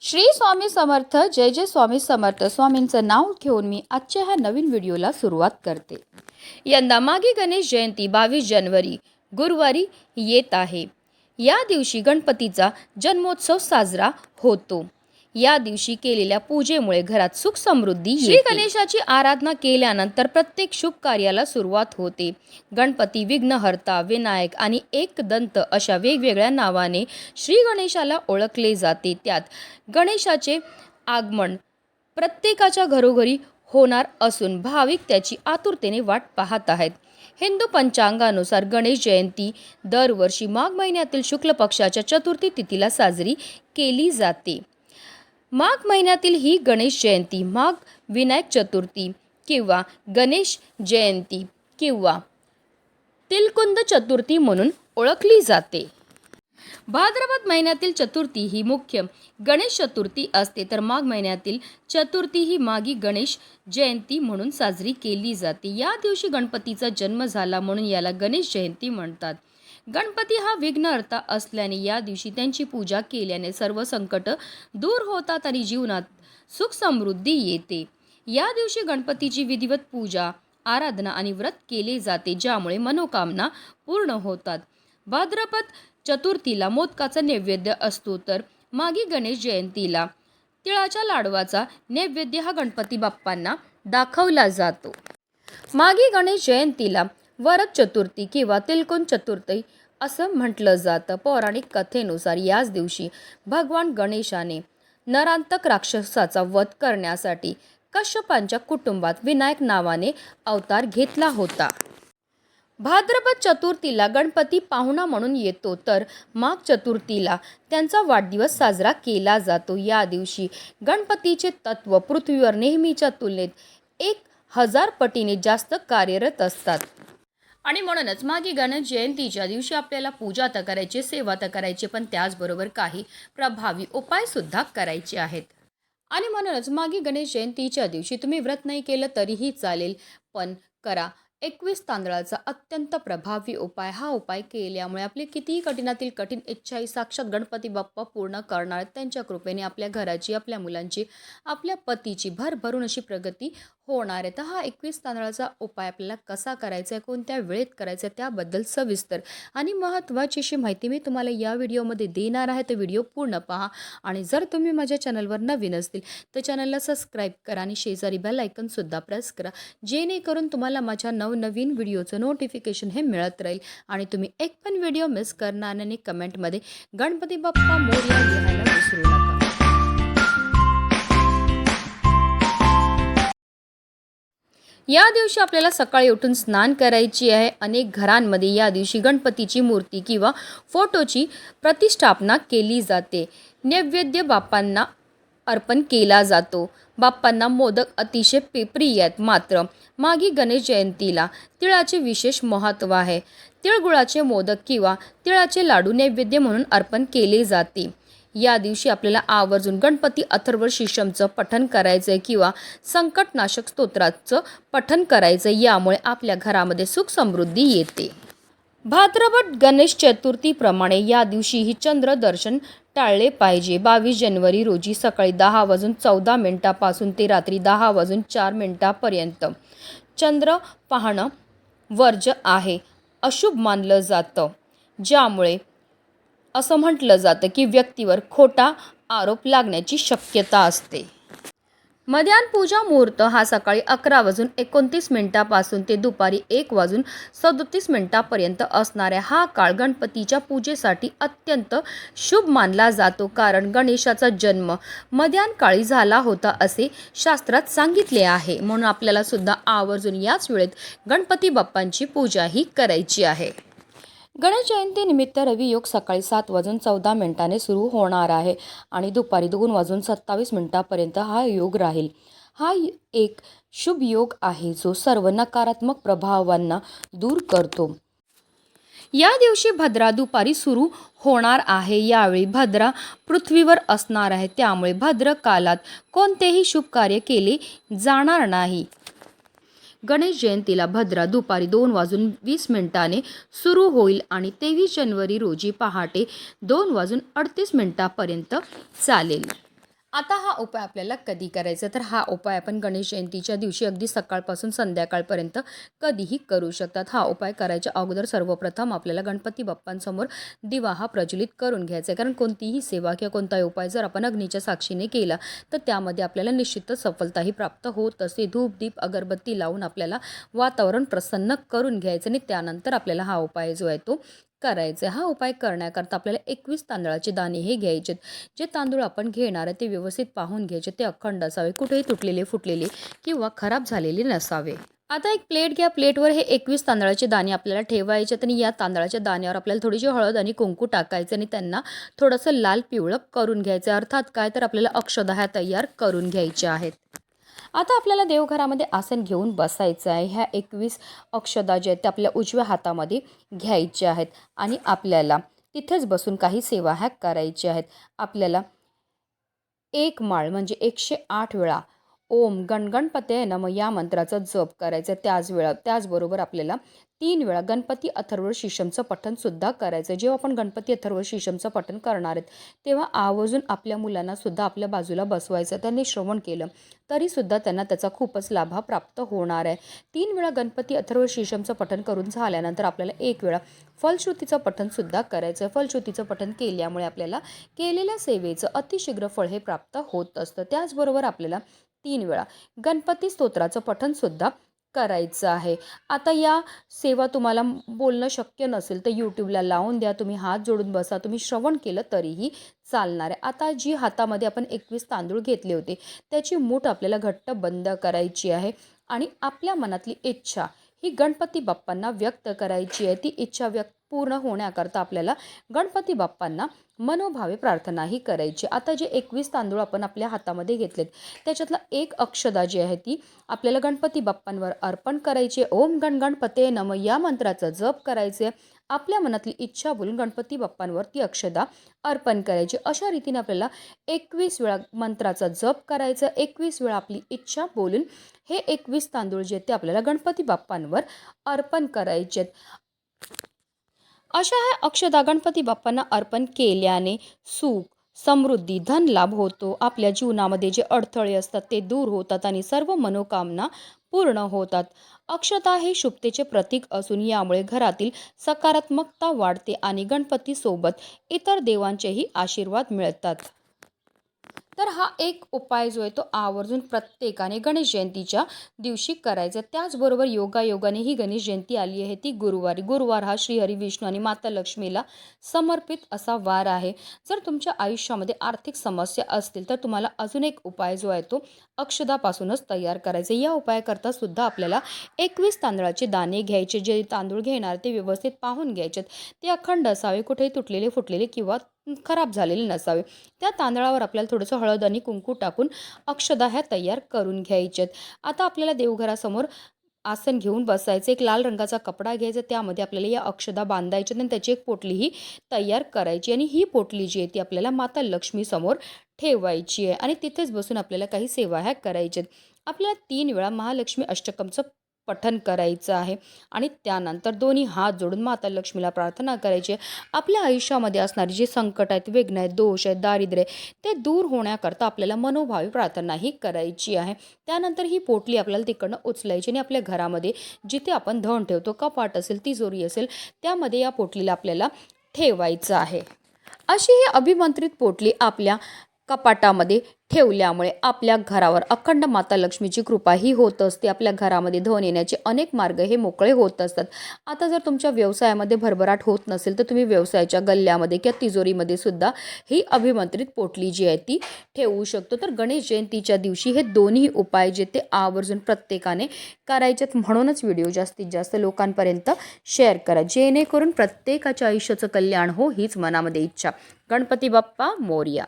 श्री स्वामी समर्थ. जय जय स्वामी समर्थ. स्वामींचं नाव घेऊन मी आजच्या ह्या नवीन व्हिडिओला सुरुवात करते. यंदा माघी गणेश जयंती 22 जानेवारी गुरुवारी येत आहे. या दिवशी गणपतीचा जन्मोत्सव साजरा होतो. या दिवशी केलेल्या पूजेमुळे घरात सुख समृद्धी येते. श्री गणेशाची आराधना केल्यानंतर प्रत्येक शुभ कार्याला सुरुवात होते. गणपती, विघ्नहर्ता, विनायक आणि एकदंत अशा वेगवेगळ्या नावाने श्री गणेशाला ओळखले जाते. त्यात गणेशाचे आगमन प्रत्येकाच्या घरोघरी होणार असून भाविक त्याची आतुरतेने वाट पाहत आहेत. हिंदू पंचांगानुसार गणेश जयंती दरवर्षी माघ महिन्यातील शुक्ल पक्षाच्या चतुर्थी तिथीला साजरी केली जाते. माघ महिन्यातील ही गणेश जयंती माघ विनायक चतुर्थी किंवा गणेश जयंती किंवा तिलकुंद चतुर्थी म्हणून ओळखली जाते. भाद्रपद महिन्यातील चतुर्थी ही मुख्य गणेश चतुर्थी असते, तर माघ महिन्यातील चतुर्थी ही माघी गणेश जयंती म्हणून साजरी केली जाते. या दिवशी गणपतीचा जन्म झाला म्हणून याला गणेश जयंती म्हणतात. गणपती हा विघ्नहर्ता असल्याने या दिवशी त्यांची पूजा केल्याने सर्व संकट दूर होतात आणि जीवनात सुख समृद्धी येते. या दिवशी गणपतीची विधिवत पूजा, आराधना आणि व्रत केले जाते, ज्यामुळे मनोकामना पूर्ण होतात. भाद्रपद चतुर्थीला मोदकाचा नैवेद्य असतो, तर माघी गणेश जयंतीला तिळाच्या लाडवाचा नैवेद्य हा गणपती बाप्पांना दाखवला जातो. माघी गणेश जयंतीला वरद चतुर्थी किंवा तिलकुंद चतुर्थी असं म्हटलं जातं. पौराणिक कथेनुसार याच दिवशी भगवान गणेशाने नरांतक राक्षसाचा वध करण्यासाठी कश्यपांच्या कुटुंबात विनायक नावाने अवतार घेतला होता. भाद्रपद चतुर्थीला गणपती पाहुणा म्हणून येतो, तर माघ चतुर्थीला त्यांचा वाढदिवस साजरा केला जातो. या दिवशी गणपतीचे तत्व पृथ्वीवर नेहमीच्या तुलनेत 1000 पटीने जास्त कार्यरत असतात. आणि म्हणूनच माघी गणेश जयंतीच्या दिवशी आपल्याला पूजा तर करायची, सेवा तर करायची, पण त्याचबरोबर काही प्रभावी उपाय सुद्धा करायचे आहेत. आणि म्हणूनच माघी गणेश जयंतीच्या दिवशी तुम्ही व्रत नाही केलं तरीही चालेल, पण करा 21 तांदळाचा अत्यंत प्रभावी उपाय. हा उपाय केल्यामुळे आपली कितीही कठीणातील कठीण इच्छाही साक्षात गणपती बाप्पा पूर्ण करणार. त्यांच्या कृपेने आपल्या घराची, आपल्या मुलांची, आपल्या पतीची भरभरून अशी प्रगती होणार आहे. तर हा 21 तांदळाचा उपाय आपल्याला कसा करायचा आहे, कोणत्या वेळेत करायचा आहे, त्याबद्दल सविस्तर आणि महत्त्वाची अशी माहिती मी तुम्हाला या व्हिडिओमध्ये देणार आहे. तर व्हिडिओ पूर्ण पहा. आणि जर तुम्ही माझ्या चॅनलवर नवीन असतील तर चॅनलला सबस्क्राईब करा आणि शेजारी बेल आयकॉनसुद्धा प्रेस करा, जेणेकरून तुम्हाला माझ्या नवनवीन व्हिडिओचं नोटिफिकेशन हे मिळत राहील आणि तुम्ही एक पण व्हिडिओ मिस करणार नाही. कमेंटमध्ये गणपती बाप्पा मोरया लिहायला विसरू नका. या दिवशी आपल्याला सकाळी उठून स्नान करायची आहे. अनेक घरांमध्ये या दिवशी गणपतीची मूर्ती किंवा फोटोची प्रतिष्ठापना केली जाते. नैवेद्य बाप्पांना अर्पण केला जातो. बाप्पांना मोदक अतिशय प्रिय आहेत. मात्र माघी गणेश जयंतीला तिळाचे विशेष महत्त्व आहे. तिळगुळाचे मोदक किंवा तिळाचे लाडू नैवेद्य म्हणून अर्पण केले जाते. या दिवशी आपल्याला आवर्जून गणपती अथर्व शीर्षमचं पठण करायचं किंवा संकटनाशक स्तोत्राचं पठण करायचं. यामुळे आपल्या घरामध्ये सुख समृद्धी येते. भाद्रपद गणेश चतुर्थीप्रमाणे या दिवशीही चंद्र दर्शन टाळले पाहिजे. 22 जानेवारी रोजी सकाळी 10:14 पासून ते रात्री 10:04 चंद्र पाहणं वर्ज्य आहे, अशुभ मानलं जातं. ज्यामुळे असं म्हटलं जातं की व्यक्तीवर खोटा आरोप लागण्याची शक्यता असते. मध्यान्ह पूजा मुहूर्त हा सकाळी 11:29 पासून ते दुपारी 1:37 असणाऱ्या हा काळ गणपतीच्या पूजेसाठी अत्यंत शुभ मानला जातो. कारण गणेशाचा जन्म मध्यान्ह काळी झाला होता असे शास्त्रात सांगितले आहे. म्हणून आपल्याला सुद्धा आवर्जून याच वेळेत गणपती बाप्पांची पूजा ही करायची आहे. गणेश जयंतीनिमित्त रवी योग सकाळी 7:14 सुरू होणार आहे आणि दुपारी 2:27 हा योग राहील. हा एक शुभ योग आहे जो सर्व नकारात्मक प्रभावांना दूर करतो. या दिवशी भद्रा दुपारी सुरू होणार आहे. यावेळी भद्रा पृथ्वीवर असणार आहे, त्यामुळे भद्र कालात कोणतेही शुभ कार्य केले जाणार नाही. गणेश जयंतीला भद्रा दुपारी 2:20 सुरू होईल आणि 23 जानेवारी रोजी पहाटे 2:38 चालेल. आता हा उपाय आपल्याला कधी करायचा, तर हा उपाय आपण गणेश जयंतीच्या दिवशी अगदी सकाळपासून संध्याकाळपर्यंत कधीही करू शकतात. हा उपाय करायच्या अगोदर सर्वप्रथम आपल्याला गणपती बाप्पांसमोर दिवा हा प्रज्वलित करून घ्यायचा आहे. कारण कोणतीही सेवा किंवा कोणताही उपाय जर आपण अग्नीच्या साक्षीने केला तर त्यामध्ये आपल्याला निश्चितच सफलताही प्राप्त होत असते. धूप दीप अगरबत्ती लावून आपल्याला वातावरण प्रसन्न करून घ्यायचं आणि त्यानंतर आपल्याला हा उपाय जो आहे तो करायचा. हा उपाय करण्याकरता आपल्याला 21 तांदळाचे दाणे हे घ्यायचे. जे तांदूळ आपण घेणार आहे ते व्यवस्थित पाहून घ्यायचे. ते अखंड असावे, कुठेही तुटलेले फुटलेले किंवा खराब झालेले नसावे. आता एक प्लेट घ्या. प्लेटवर हे 21 तांदळाचे दाणे आपल्याला ठेवायचे आणि या तांदळाच्या दाण्यावर आपल्याला थोडीशी हळद आणि कुंकू टाकायचे आणि त्यांना थोडंसं लाल पिवळं करून घ्यायचं. अर्थात काय, तर आपल्याला अक्षदा ह्या तयार करून घ्यायच्या आहेत. आता आपल्याला देवघरामध्ये आसन घेऊन बसायचं आहे. ह्या 21 अक्षदा ज्या आहेत त्या आपल्या उजव्या हातामध्ये घ्यायच्या आहेत आणि आपल्याला तिथेच बसून काही सेवा ह्या करायच्या आहेत. आपल्याला एक माळ म्हणजे 108 वेळा ओम गणगणपतये नमः या मंत्राचा जप करायचा. त्याचबरोबर आपल्याला 3 वेळा गणपती अथर्व शीर्षमचं पठण सुद्धा करायचं. जेव्हा आपण गणपती अथर्व शीर्षमचं पठण करणार आहेत तेव्हा आवर्जून आपल्या मुलांना सुद्धा आपल्या बाजूला बसवायचं. त्यांनी श्रवण केलं तरीसुद्धा त्यांना त्याचा खूपच लाभ प्राप्त होणार आहे. 3 वेळा गणपती अथर्व शीर्षमचं पठण करून झाल्यानंतर आपल्याला 1 वेळा फलश्रुतीचं पठण सुद्धा करायचं. फलश्रुतीचं पठण केल्यामुळे आपल्याला केलेल्या सेवेचं अतिशीघ्र फळ हे प्राप्त होत असतं. त्याचबरोबर आपल्याला 3 वेळा गणपती स्तोत्राचं पठण सुद्धा करायचं आहे. आता या सेवा तुम्हाला बोलणं शक्य नसेल तर यूट्यूबला लावून द्या. तुम्ही हात जोडून बसा. तुम्ही श्रवण केलं तरीही चालणार आहे. आता जी हातामध्ये आपण 21 तांदूळ घेतले होते त्याची मूठ आपल्याला घट्ट बंद करायची आहे आणि आपल्या मनातली इच्छा ही गणपती बाप्पांना व्यक्त करायची आहे. ती इच्छा पूर्ण होण्याकरता आपल्याला गणपती बाप्पांना मनोभावे प्रार्थनाही करायची. आता जे 21 तांदूळ आपण आपल्या हातामध्ये घेतलेत त्याच्यातला एक अक्षदा जी आहे ती आपल्याला गणपती बाप्पांवर अर्पण करायची. ओम गणगणपतये नमः या मंत्राचा जप करायचे. आपल्या मनातली इच्छा बोलून गणपती बाप्पांवर ती अक्षदा अर्पण करायची. अशा रीतीने आपल्याला 21 वेळा मंत्राचा जप करायचा. 21 वेळा आपली इच्छा बोलून हे 21 तांदूळ जे ते आपल्याला गणपती बाप्पांवर अर्पण करायचे. अशा ह्या अक्षदा गणपती बाप्पांना अर्पण केल्याने सुख, समृद्धी, धन लाभ होतो. आपल्या जीवनामध्ये जे अडथळे असतात ते दूर होतात आणि सर्व मनोकामना पूर्ण होतात. अक्षता हे शुभतेचे प्रतीक असून यामुळे घरातील सकारात्मकता वाढते आणि गणपतीसोबत इतर देवांचेही आशीर्वाद मिळतात. तर हा एक उपाय जो आहे तो आवर्जून प्रत्येकाने गणेश जयंतीच्या दिवशी करायचा. त्याचबरोबर योगायोगाने ही गणेश जयंती आली आहे ती गुरुवारी. गुरुवार हा श्रीहरी विष्णू आणि माता लक्ष्मीला समर्पित असा वार आहे. जर तुमच्या आयुष्यामध्ये आर्थिक समस्या असतील तर तुम्हाला अजून एक उपाय जो आहे तो अक्षदापासूनच तयार करायचा. या उपायाकरता सुद्धा आपल्याला 21 तांदळाचे दाणे घ्यायचे. जे तांदूळ घेणार ते व्यवस्थित पाहून घ्यायचे. ते अखंड असावे, कुठेही तुटलेले फुटलेले किंवा खराब झालेले नसावे. त्या तांदळावर आपल्याला थोडंसं हळद आणि कुंकू टाकून अक्षदा ह्या तयार करून घ्यायच्यात. आता आपल्याला देवघरासमोर आसन घेऊन बसायचं. एक लाल रंगाचा कपडा घ्यायचा. त्यामध्ये आपल्याला या अक्षदा बांधायच्या आणि त्याची एक पोटलीही तयार करायची आणि ही पोटली जी आहे ती आपल्याला माता लक्ष्मी समोर ठेवायची आहे आणि तिथेच बसून आपल्याला काही सेवा ह्या करायच्यात. आपल्याला 3 वेळा महालक्ष्मी अष्टकमचं पठण करायचं आहे आणि त्यानंतर दोन्ही हात जोडून माता लक्ष्मीला प्रार्थना करायची आहे. आपल्या आयुष्यामध्ये असणारे जे संकट आहेत, विघ्न आहेत, दोष आहेत, दारिद्र्य ते दूर होण्याकरता आपल्याला मनोभावी प्रार्थनाही करायची आहे. त्यानंतर ही पोटली आपल्याला तिकडनं उचलायची आणि आपल्या घरामध्ये जिथे आपण धन ठेवतो, कपाट असेल, तिजोरी असेल, त्यामध्ये या पोटलीला आपल्याला ठेवायचं आहे. अशी ही अभिमंत्रित पोटली आपल्या कपाटामध्ये ठेवल्यामुळे आपल्या घरावर अखंड माता लक्ष्मीची कृपा ही होत असते. आपल्या घरामध्ये धन येण्याचे अनेक मार्ग हे मोकळे होत असतात. आता जर तुमच्या व्यवसायामध्ये भरभराट होत नसेल तर तुम्ही व्यवसायाच्या गल्ल्यामध्ये किंवा तिजोरीमध्ये सुद्धा ही अभिमंत्रित पोटली जी आहे ती ठेवू शकतो. तर गणेश जयंतीच्या दिवशी हे दोन्ही उपाय जे ते आवर्जून प्रत्येकाने करायचेत. म्हणूनच व्हिडिओ जास्तीत जास्त लोकांपर्यंत शेअर करा, जेणेकरून प्रत्येकाच्या आयुष्याचं कल्याण हो हीच मनामध्ये इच्छा. गणपती बाप्पा मोरया.